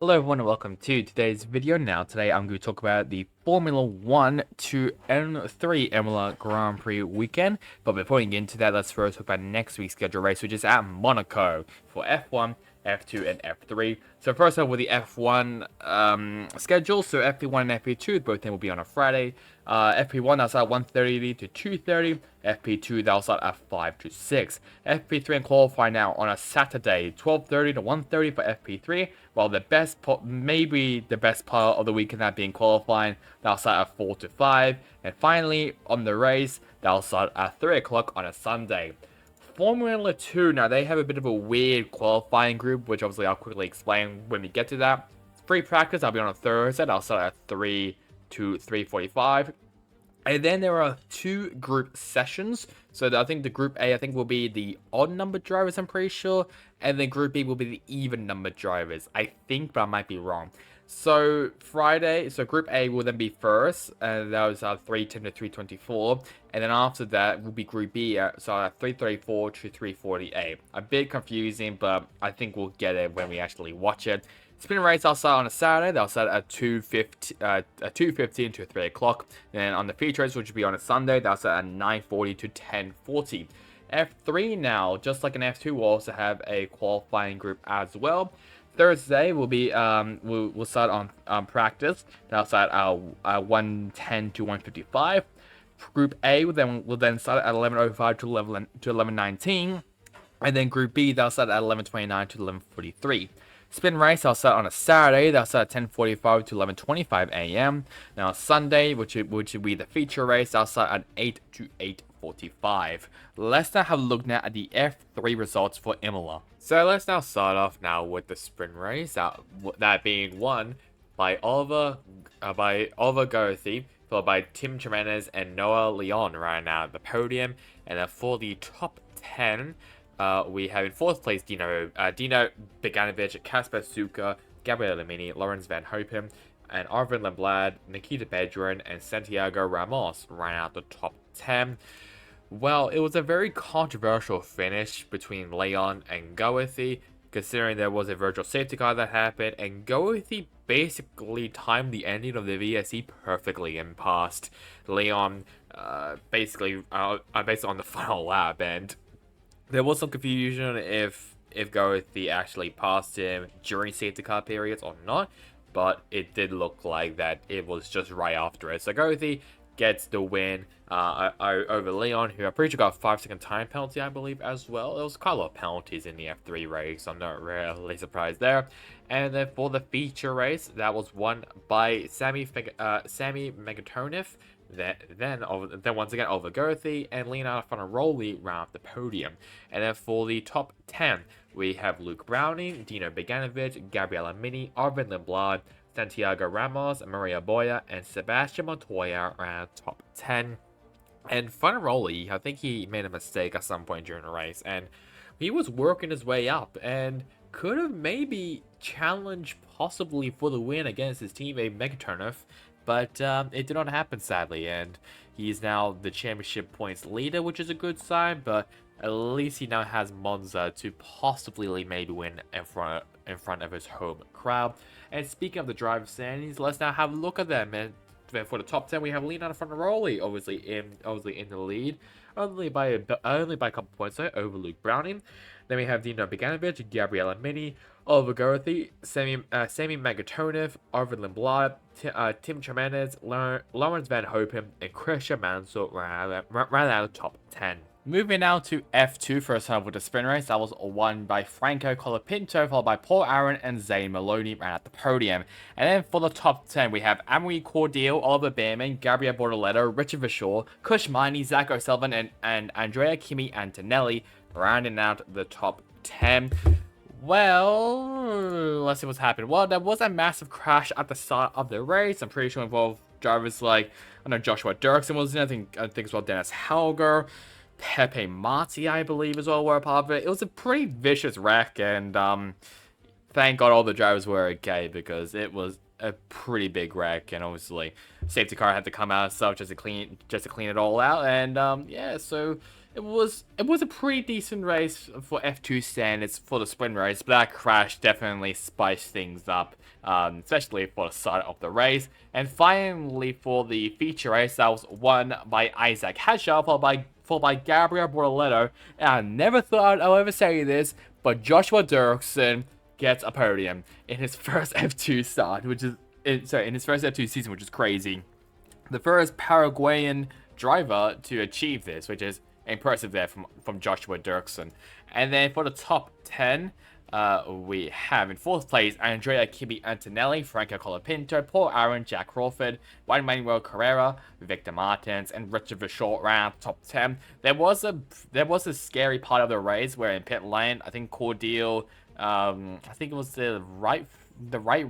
Hello everyone and welcome to today's video. Today I'm going to talk about the Formula 1 to N3 Imola Grand Prix weekend. But before we get into that, let's first talk about next week's schedule race, which is at Monaco for F1, F2, and F3. So first off with the F1 schedule, so FP1 and FP2, both of them will be on a Friday. FP1 that'll start at 1:30 to 2:30. FP2 that'll start at 5 to 6. FP3 and qualify now on a Saturday, 12:30 to 1:30 for FP3. While maybe the best part of the weekend that being qualifying, that'll start at 4 to 5. And finally on the race, that'll start at 3 o'clock on a Sunday. Formula 2, now they have a bit of a weird qualifying group, which obviously I'll quickly explain when we get to that. Free practice, I'll be on a Thursday, I'll start at 3 to 3:45. And then there are two group sessions. So I think the group A, will be the odd number drivers, I'm pretty sure. And then group B will be the even number drivers, I think, but I might be wrong. So group A will then be first, and that was 3:10 to 3:24. And then after that will be group B, so 3:34 to 3:48. A bit confusing, but I think we'll get it when we actually watch it. Sprint race I'll start on a Saturday. They'll start at 2:15 to 3 o'clock. And on the feature race, which will be on a Sunday, they'll start at 9:40 to 10:40. F3 now, just like an F2, will also have a qualifying group as well. Thursday will be we'll start on practice. They'll start at 1:10 to 1:55. Group A will then start at 11:05 to 11:19. And then Group B, they'll start at 11:29 to 11:43. Spin race, I'll start on a Saturday. They'll start at 10:45 to 11:25 a.m. Now Sunday, which will be the feature race, I'll start at 8 to 8:45. Let's now have a look now at the F3 results for Imola. So let's now start off now with the sprint race, that being won by Oliver Goethe, followed by Tim Jimenez and Noah Leon right now at the podium. And then for the top 10, we have in fourth place Dino Beganovic, Kasper Suka, Gabriel Lamini, Lawrence Van Hopen, and Arvin Lemblad, Nikita Bedrin, and Santiago Ramos right out the top 10. Well, it was a very controversial finish between Leon and Goethe, considering there was a virtual safety car that happened, and Goethe basically timed the ending of the VSC perfectly and passed Leon basically on the final lap. And there was some confusion if Goethe actually passed him during safety car periods or not, but it did look like that it was just right after it. So Goethe gets the win over Leon, who I'm pretty sure got a 5-second time penalty, I believe, as well. There was quite a lot of penalties in the F3 race, so I'm not really surprised there. And then for the feature race, that was won by Sami Megatonov. Then once again over Goethe and Leonardo Fonaroli round the podium. And then for the top 10, we have Luke Browning, Dino Beganovic, Gabriela Mini, Arvin Lemblad, Santiago Ramos, Maria Boya, and Sebastian Montoya around top 10. And Fonaroli, I think he made a mistake at some point during the race, and he was working his way up and could have maybe challenged possibly for the win against his teammate Megatonov. But it did not happen, sadly, and he's now the championship points leader, which is a good sign, but at least he now has Monza to possibly maybe win in front of his home crowd. And speaking of the driver standings, let's now have a look at them. And for the top 10, we have Leonardo Fonaroli, obviously in the lead, only by a couple points though, over Luke Browning. Then we have Dino Beganovic, Gabriela Mini, Oliver Goethe, Sami Megatonov, Arvin Lemblad, Tim Jimenez, Lawrence Van Hopen, and Christian Mansell ran out of top 10. Moving now to F2, first half with the sprint race, that was won by Franco Colapinto, followed by Paul Aaron and Zane Maloney ran at the podium. And then for the top 10, we have Amory Cordial, Oliver Behrman, Gabriel Bortoletto, Richard Vishaw, Kush Miney, Zach O'Sullivan, and Andrea Kimi Antonelli rounding out the top 10. Well, let's see what's happened. Well, there was a massive crash at the start of the race. I'm pretty sure it involved drivers like, I know Joshua Dirksen was in, I think as well Dennis Helger, Pepe Marti, I believe, as well were a part of it. It was a pretty vicious wreck, and thank God all the drivers were okay, because it was a pretty big wreck, and obviously safety car had to come out and stuff just to clean it all out. And yeah, so it was a pretty decent race for F2 standards for the sprint race, but that crash definitely spiced things up, especially for the start of the race. And finally, for the feature race, that was won by Isaac Hasha, followed by Gabriel Bortoletto. And I never thought I'll ever say this, but Joshua Dirksen gets a podium in his first F2 start, in his first F2 season, which is crazy. The first Paraguayan driver to achieve this, which is impressive there from Joshua Dirksen. And then for the top 10, we have in fourth place Andrea Kibi Antonelli, Franco Colapinto, Paul Aaron, Jack Crawford, Juan Manuel Carrera, Victor Martins, and Richard Vachot round top 10. There was a scary part of the race where in pit lane, I think Cordial, I think it was the right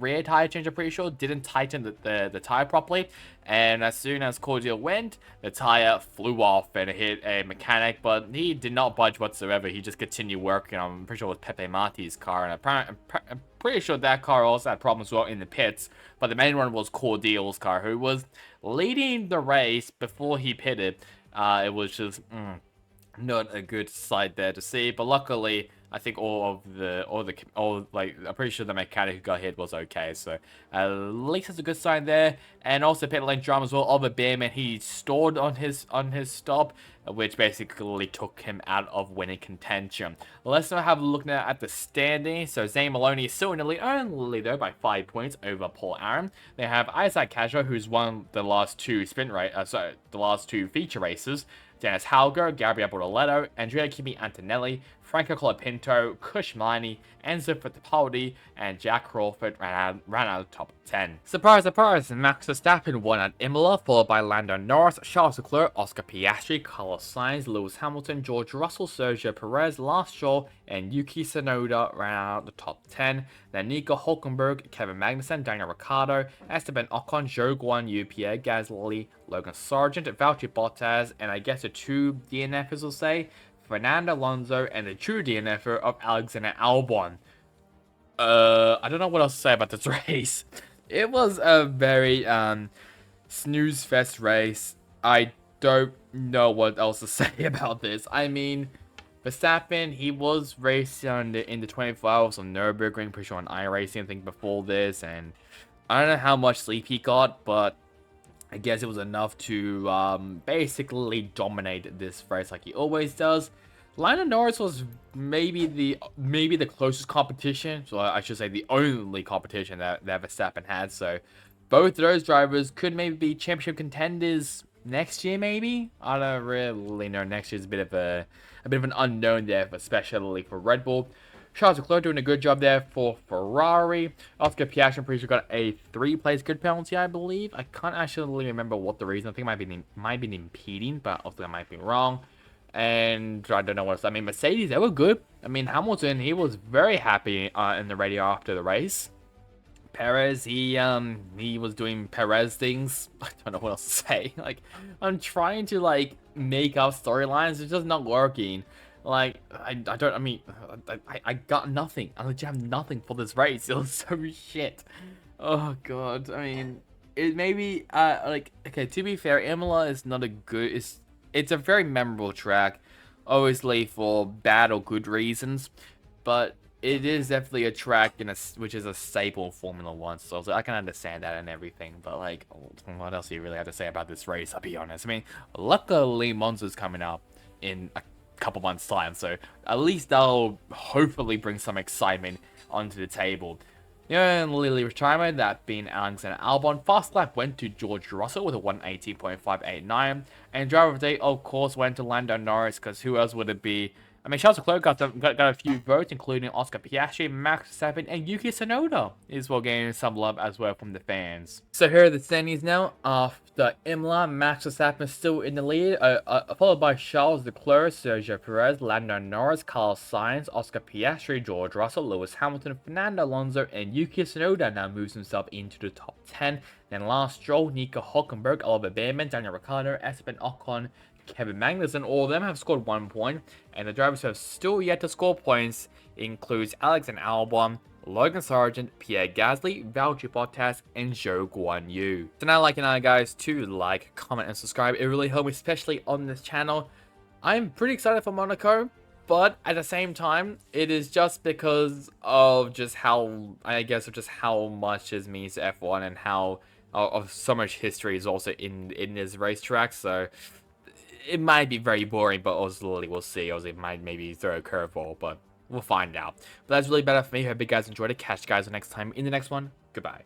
rear tire change, I'm pretty sure, didn't tighten the tire properly, and as soon as Cordial went, the tire flew off and hit a mechanic, but he did not budge whatsoever. He just continued working. I'm pretty sure it was Pepe Marti's car, and I'm pretty sure that car also had problems as well in the pits, but the main one was Cordial's car, who was leading the race before he pitted. It was just not a good sight there to see, but luckily I think I'm pretty sure the mechanic who got hit was okay, so at least that's a good sign there. And also pit lane drama as well. Oliver Bearman, he stalled on his stop, which basically took him out of winning contention. Let's now have a look now at the standings. So Zane Maloney is still in the lead, only though by 5 points over Paul Aaron. They have Isaac Casio, who's won the last two the last two feature races. Dennis Halger, Gabriel Bortoletto, Andrea Kimi Antonelli, Franco Colapinto, Kush Milani, Enzo Fittipaldi, and Jack Crawford ran out of the top 10. Surprise, surprise, Max Verstappen won at Imola, followed by Lando Norris, Charles Leclerc, Oscar Piastri, Carlos Sainz, Lewis Hamilton, George Russell, Sergio Perez, Lance Stroll, and Yuki Tsunoda ran out the top 10. Then Nico Hulkenberg, Kevin Magnussen, Daniel Ricciardo, Esteban Ocon, Zhou Guanyu, Pierre Gasly, Logan Sargent, Valtteri Bottas, and I guess the two DNFs will say, Fernando Alonso, and the true DNFer of Alexander Albon. I don't know what else to say about this race. It was a very snooze fest race. I don't know what else to say about this. I mean, Verstappen, he was racing in the 24 hours on Nürburgring, pretty sure on iRacing, I think, before this, and I don't know how much sleep he got, but I guess it was enough to basically dominate this race like he always does. Lando Norris was maybe the closest competition, so I should say the only competition that Verstappen had. So both of those drivers could maybe be championship contenders next year, maybe. I don't really know. Next year's a bit of an unknown there, especially for Red Bull. Charles Leclerc doing a good job there for Ferrari. Oscar Piastri, I'm pretty sure, got a 3-place grid penalty, I believe. I can't actually remember what the reason. I think it might be impeding, but also I might be wrong. And I don't know what else. I mean, Mercedes, they were good. I mean, Hamilton, he was very happy in the radio after the race. Perez, he was doing Perez things. I don't know what else to say. Like, I'm trying to like make up storylines. It's just not working. Like, I got nothing. I legit have nothing for this race. It was so shit. Oh god. I mean, it maybe okay, to be fair, Imola is not a good. It's a very memorable track, obviously for bad or good reasons, but it is definitely a track which is a staple of Formula 1, so I can understand that and everything, but like, what else do you really have to say about this race, I'll be honest. I mean, luckily Monza's coming up in a couple months' time, so at least that'll hopefully bring some excitement onto the table. And Lily retirement, that being Alexander Albon. Fast lap went to George Russell with a 180.589. And driver of the day, of course, went to Lando Norris, because who else would it be? I mean, Charles Leclerc got a few votes, including Oscar Piastri, Max Verstappen, and Yuki Tsunoda is well getting some love as well from the fans. So here are the standings now. After Imola, Max Verstappen is still in the lead, followed by Charles Leclerc, Sergio Perez, Lando Norris, Carlos Sainz, Oscar Piastri, George Russell, Lewis Hamilton, Fernando Alonso, and Yuki Tsunoda now moves himself into the top 10. Then last Stroll, Nico Hulkenberg, Oliver Bearman, Daniel Ricciardo, Esteban Ocon, Kevin Magnussen, all of them have scored 1 point, and the drivers who have still yet to score points includes Alexander Albon, Logan Sargent, Pierre Gasly, Valtteri Bottas, and Zhou Guanyu. So now, guys, to like, comment, and subscribe. It really helps, especially on this channel. I'm pretty excited for Monaco, but at the same time, it is just because of just how, I guess, of just how much this means to F1 and how of so much history is also in this racetrack. So it might be very boring, but ultimately we'll see. Or it might maybe throw a curveball, but we'll find out. But that's really better for me. Hope you guys enjoyed it. Catch you guys next time in the next one. Goodbye.